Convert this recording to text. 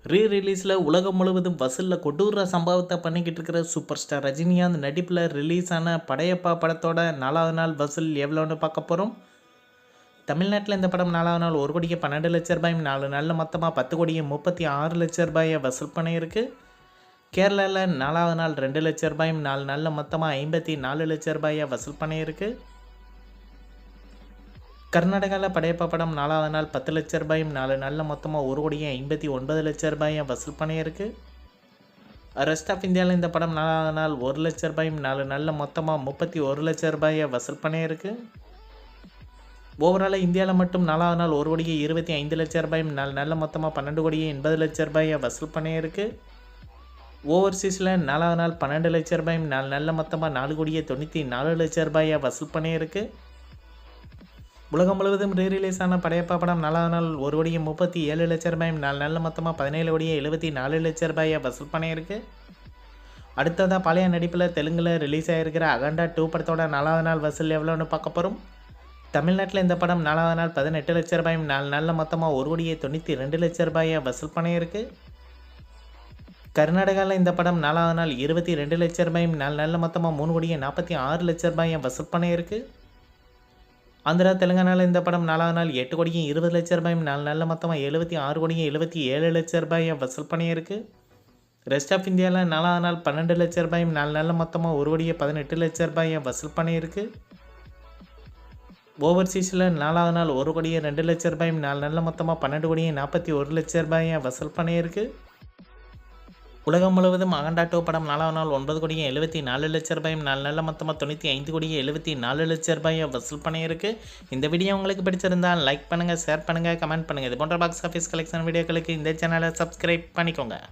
ரிலீஸில் உலகம் முழுவதும் வசூலில் கொடூர சம்பவத்தை பண்ணிக்கிட்டு இருக்கிற சூப்பர் ஸ்டார் ரஜினிகாந்த் நடிப்பில் ரிலீஸ் ஆன படையப்பா படத்தோட 4வது நாள் வசூல் எவ்வளோன்னு பார்க்க போகிறோம். தமிழ்நாட்டில் இந்த படம் 4வது நாள் 1 கோடியே 12 லட்ச ரூபாயும் 4 நாளில் மொத்தமாக 10 கோடியே 36 லட்ச ரூபாயை வசூல் பண்ணியிருக்கு. கேரளாவில் 4வது நாள் 2 லட்ச ரூபாயும் 4 நாளில் மொத்தமாக 54 லட்ச ரூபாயை வசூல் பண்ணியிருக்கு. கர்நாடகாவில் படையப்பா படம் 4வது நாள் 10 லட்ச ரூபாயும் 4 நாளில் மொத்தமாக 1 கோடியே 59 லட்ச ரூபாயை வசூல் பண்ணியிருக்கு. ரெஸ்ட் ஆஃப் இந்தியாவில் இந்த படம் 4வது நாள் 1 லட்ச ரூபாயும் 4 நாளில் மொத்தமாக 31 லட்ச ரூபாயை வசூல் பண்ணியிருக்கு. ஓவராலாக இந்தியாவில் மட்டும் 4வது நாள் 1 கோடியே 25 லட்ச ரூபாயும் 4 நாளில் மொத்தமாக 12 கோடியே 80 லட்ச ரூபாயை வசூல் பண்ணியிருக்கு. ஓவர்சீஸில் 4வது நாள் 12 லட்ச ரூபாயும் 4 நாளில் மொத்தமாக 4 கோடியே 94 லட்ச ரூபாயை வசூல் பண்ணியிருக்கு. உலகம் முழுவதும் ரிலீஸ் ஆன படையப்பா படம் 4வது நாள் 1 கோடியே 37 லட்ச ரூபாயும் 4 நாளில் மொத்தமாக 17 கோடியே 74 லட்ச ரூபாயை வசூல் பண்ணியிருக்கு. அடுத்ததாக பழைய நடிப்பில் தெலுங்கில் ரிலீஸ் ஆகிருக்கிற அகண்டா 2 படத்தோட 4வது நாள் வசூல் எவ்வளோன்னு பார்க்க போகிறோம். தமிழ்நாட்டில் இந்த படம் 4வது நாள் 18 லட்ச ரூபாயும் 4 நாளில் மொத்தமாக 1 கோடியே 92 லட்ச ரூபாயை வசூல் பண்ணியிருக்கு. கர்நாடகாவில் இந்த படம் 4வது நாள் 22 லட்ச ரூபாயும் 4 நாளில் மொத்தமாக 3 கோடியே 46 லட்ச ரூபாயை வசூல் பண்ணியிருக்கு. ஆந்திரா தெலுங்கானாவில் இந்த படம் 4வது நாள் 8 கோடியே 20 லட்ச ரூபாயும் 4 நாளில் மொத்தமாக 76 கோடியே 77 லட்ச ரூபாயை வசூல் பண்ணியிருக்கு. ரெஸ்ட் ஆஃப் இந்தியாவில் 4வது நாள் 12 லட்ச ரூபாயும் 4 நாளில் மொத்தமாக 1 கோடியே 18 லட்ச ரூபாயை வசூல் பண்ணியிருக்கு. ஓவர்சீஸில் 4வது நாள் 1 கோடியே 2 லட்ச ரூபாயும் 4 நாளில் மொத்தமாக 12 கோடியே 41 லட்ச ரூபாயை வசூல் பண்ணியிருக்கு. உலகம் முழுவதும் அகண்டா 2 படம் 4வது நாள் 9 கோடியே 74 லட்ச ரூபாயும் 4 நாளில் மொத்தமாக 95 கோடியே 74 லட்ச ரூபாயை வசூல் பண்ணியிருக்கு. இந்த வீடியோ உங்களுக்கு பிடிச்சிருந்தால் லைக் பண்ணுங்கள், ஷேர் பண்ணுங்கள், கமெண்ட் பண்ணுங்கள். இது போன்ற பாக்ஸ் ஆஃபீஸ் கலெக்ஷன் வீடியோக்களுக்கு இந்த சேனலை சப்ஸ்கிரைப் பண்ணிக்கோங்க.